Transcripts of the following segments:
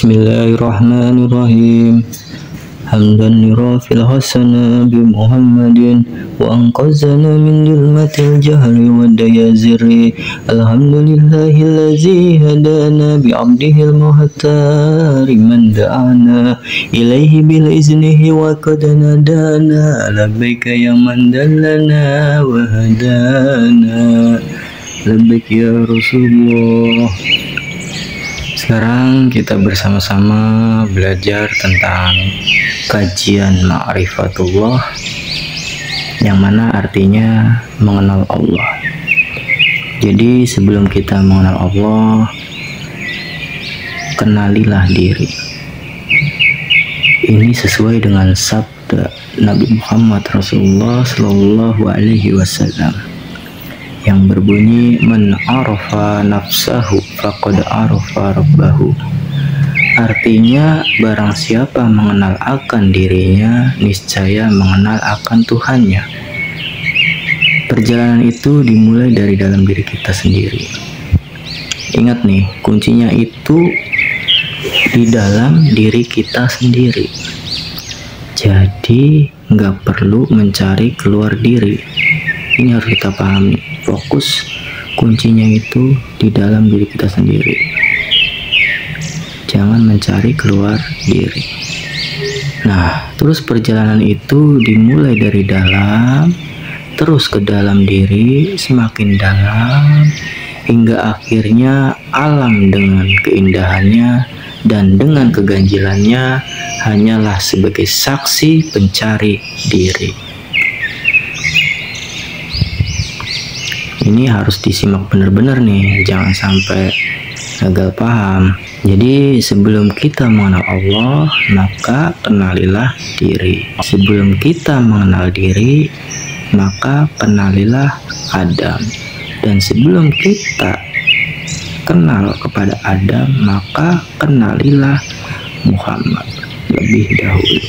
Bismillahirrahmanirrahim. Hamdan lirafil hasana bi Muhammadin wa anqazana min zulmatil jahli wa dayaziri. Alhamdulillahillazi hadana bi abdihil muhtari man da'ana ilaihi bil iznihi wa qad nadana labbaika ya man dallana wa hadana labbaik ya Rasulullah. Sekarang kita bersama-sama belajar tentang kajian ma'rifatullah, yang mana artinya mengenal Allah. Jadi sebelum kita mengenal Allah, kenalilah diri. Ini sesuai dengan sabda Nabi Muhammad Rasulullah Shallallahu Alaihi Wasallam yang berbunyi, man arafa nafsahu faqad arafa rabbahu. Artinya, barang siapa mengenal akan dirinya, niscaya mengenal akan Tuhannya. Perjalanan itu dimulai dari dalam diri kita sendiri. Ingat nih, kuncinya itu di dalam diri kita sendiri. Jadi nggak perlu mencari keluar diri. Ini harus kita pahami. Fokus kuncinya itu di dalam diri kita sendiri. Jangan mencari keluar diri. Nah, terus perjalanan itu dimulai dari dalam, terus ke dalam diri, semakin dalam, hingga akhirnya alam dengan keindahannya dan dengan keganjilannya hanyalah sebagai saksi pencari diri. Ini harus disimak benar-benar nih, jangan sampai gagal paham. Jadi sebelum kita mengenal Allah, maka kenalilah diri. Sebelum kita mengenal diri, maka kenalilah Adam. Dan sebelum kita kenal kepada Adam, maka kenalilah Muhammad lebih dahulu.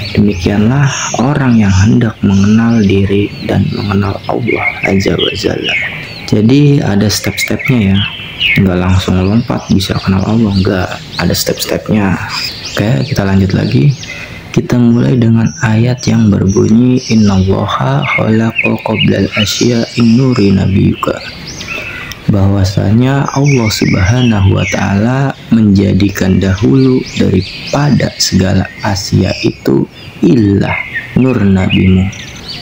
Demikianlah orang yang hendak mengenal diri dan mengenal Allah Azza wa Jalla. Jadi ada step-stepnya ya, nggak langsung lompat bisa kenal Allah, nggak, ada step-stepnya. Oke, kita lanjut lagi. Kita mulai dengan ayat yang berbunyi, innallaha khalaqa qoblal asya'in nuri nabiyuka. Bahwasanya Allah Subhanahu wa Ta'ala menjadikan dahulu daripada segala Asia itu ilah nur nabimu.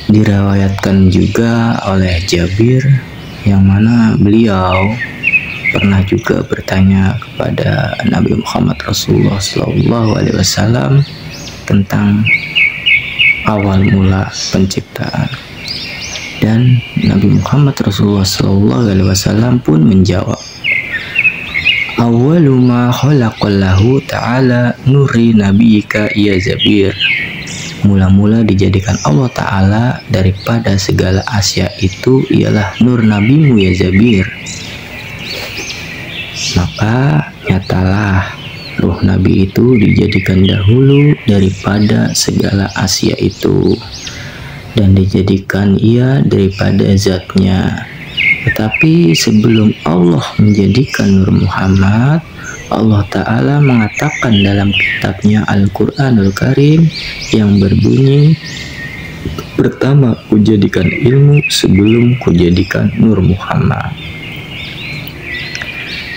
Diriwayatkan juga oleh Jabir, yang mana beliau pernah juga bertanya kepada Nabi Muhammad Rasulullah Sallallahu Alaihi Wasallam tentang awal mula penciptaan. Dan Nabi Muhammad Rasulullah Sallallahu Alaihi Wasallam pun menjawab, awwalu ma khalaqallahu ta'ala nuri nabiyika ya Jabir. Mula-mula dijadikan Allah Ta'ala daripada segala Asia itu ialah nur nabimu ya Jabir. Maka nyatalah ruh Nabi itu dijadikan dahulu daripada segala Asia itu, dan dijadikan ia daripada zatnya. Tetapi sebelum Allah menjadikan Nur Muhammad, Allah Ta'ala mengatakan dalam kitabnya Al-Quranul Karim yang berbunyi, pertama kujadikan ilmu sebelum kujadikan Nur Muhammad.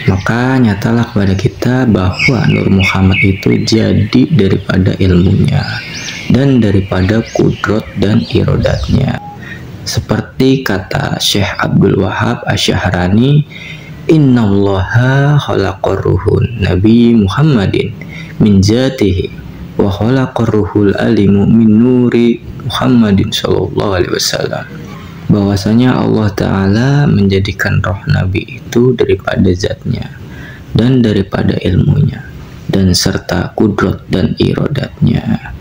Maka nyatalah kepada kita bahwa Nur Muhammad itu jadi daripada ilmunya dan daripada kudrat dan irodatnya. Seperti kata Syekh Abdul Wahab Asy-Syahrani, innallaha khalaqar ruhun Nabi Muhammadin min zatihi wa khalaqar ruhul alimu min nuri Muhammadin sallallahu alaihi wasallam. Bahwasanya Allah Ta'ala menjadikan roh Nabi itu daripada zatnya dan daripada ilmunya dan serta kudrat dan irodatnya,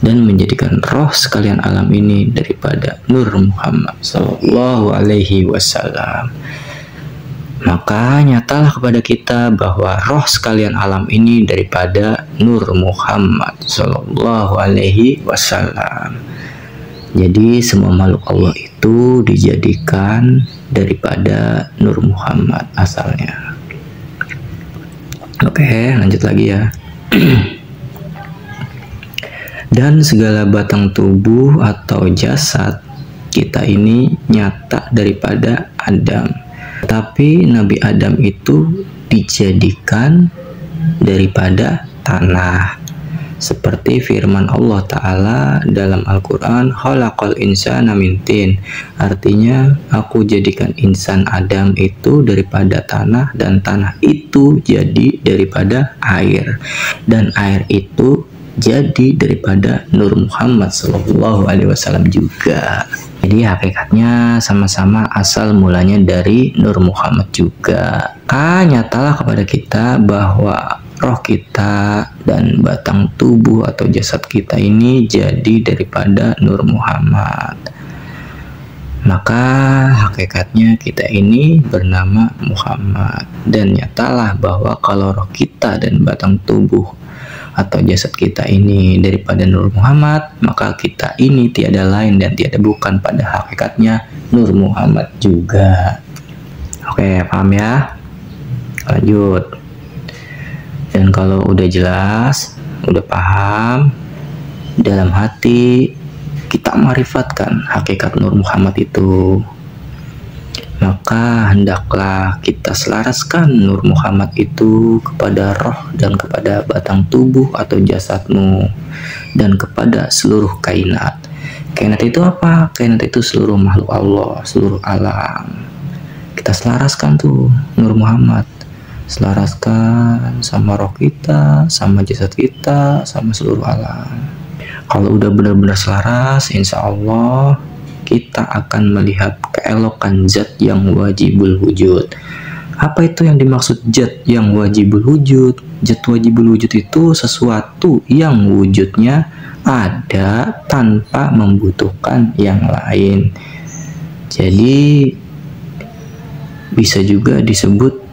dan menjadikan roh sekalian alam ini daripada Nur Muhammad Sallallahu Alaihi Wasallam. Maka nyatalah kepada kita bahwa roh sekalian alam ini daripada Nur Muhammad Sallallahu Alaihi Wasallam. Jadi semua makhluk Allah itu dijadikan daripada Nur Muhammad asalnya. Oke, lanjut lagi ya. Dan segala batang tubuh atau jasad kita ini nyata daripada Adam. Tapi Nabi Adam itu dijadikan daripada tanah. Seperti firman Allah Ta'ala dalam Al-Quran, khalaqal insana min tin. Artinya, aku jadikan insan Adam itu daripada tanah, dan tanah itu jadi daripada air. Dan air itu jadi daripada Nur Muhammad Sallallahu Alaihi Wasallam juga. Jadi hakikatnya sama-sama asal mulanya dari Nur Muhammad juga. Nyatalah kepada kita bahwa roh kita dan batang tubuh atau jasad kita ini jadi daripada Nur Muhammad. Maka hakikatnya kita ini bernama Muhammad. Dan nyatalah bahwa kalau roh kita dan batang tubuh atau jasad kita ini daripada Nur Muhammad, maka kita ini tiada lain dan tiada bukan pada hakikatnya Nur Muhammad juga. Oke, paham ya? Lanjut. Dan kalau udah jelas, udah paham, dalam hati kita marifatkan hakikat Nur Muhammad itu, maka hendaklah kita selaraskan Nur Muhammad itu kepada roh dan kepada batang tubuh atau jasadmu dan kepada seluruh kainat. Kainat itu apa? Kainat itu seluruh makhluk Allah, seluruh alam. Kita selaraskan tuh Nur Muhammad, selaraskan sama roh kita, sama jasad kita, sama seluruh alam. Kalau udah benar-benar selaras, insya Allah kita akan melihat keelokan zat yang wajibul wujud. Apa itu yang dimaksud zat yang wajibul wujud? Zat wajibul wujud itu sesuatu yang wujudnya ada tanpa membutuhkan yang lain. Jadi bisa juga disebut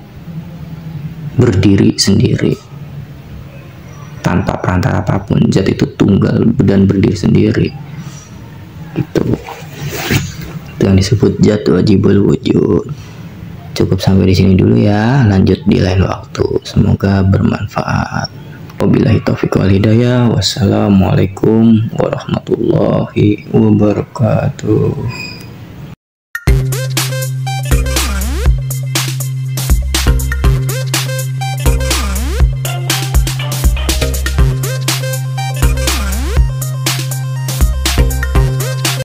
berdiri sendiri tanpa perantara apapun. Zat itu tunggal dan berdiri sendiri. Itu yang disebut zat wajibul wujud. Cukup sampai di sini dulu ya, lanjut di lain waktu. Semoga bermanfaat. Wabillahi taufiq wal hidayah. Wassalamualaikum warahmatullahi wabarakatuh.